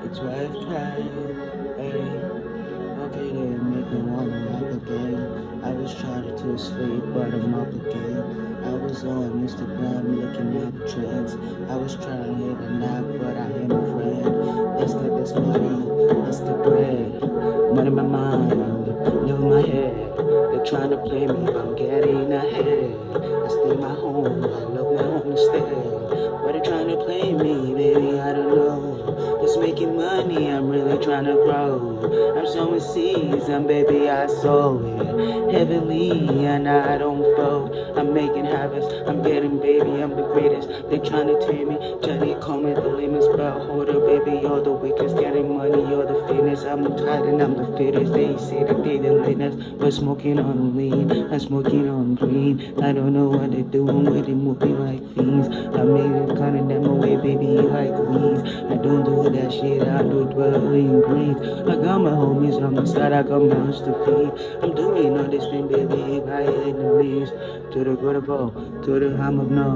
It's what I've tried. Hey, okay, they make me wanna rap again. I was trying to sleep, but I'm up again. I was on Instagram looking at the trends. I was trying to hit a nap, but I ain't a friend. Let's get this money, let's get bread. Money in my mind, love in my head. They're trying to play me, but I'm getting ahead. I stay in my home, I love my home instead. But they're trying to play me, baby, I don't know. Just making money, I'm really trying to grow. I'm sowing seeds, and baby, I sow it heavily, and I don't fold. I'm making habits, I'm getting baby, I'm the greatest. They're trying to tame me, Johnny call me the lamest belt holder, baby, you're the weakest. Getting money, you're the fittest. I'm tired and I'm the fittest. They say that they the latest, but smoking on lean, I'm smoking on green. I don't know what they're doing, but they move me like fiends. I made it kind of them away, baby, like weeds. I don't do that shit, I do dwelling green. I got my homies on my side, I got mouths to feed. I'm doing all this thing, baby, by enemies. To the good of all, to the ham of none.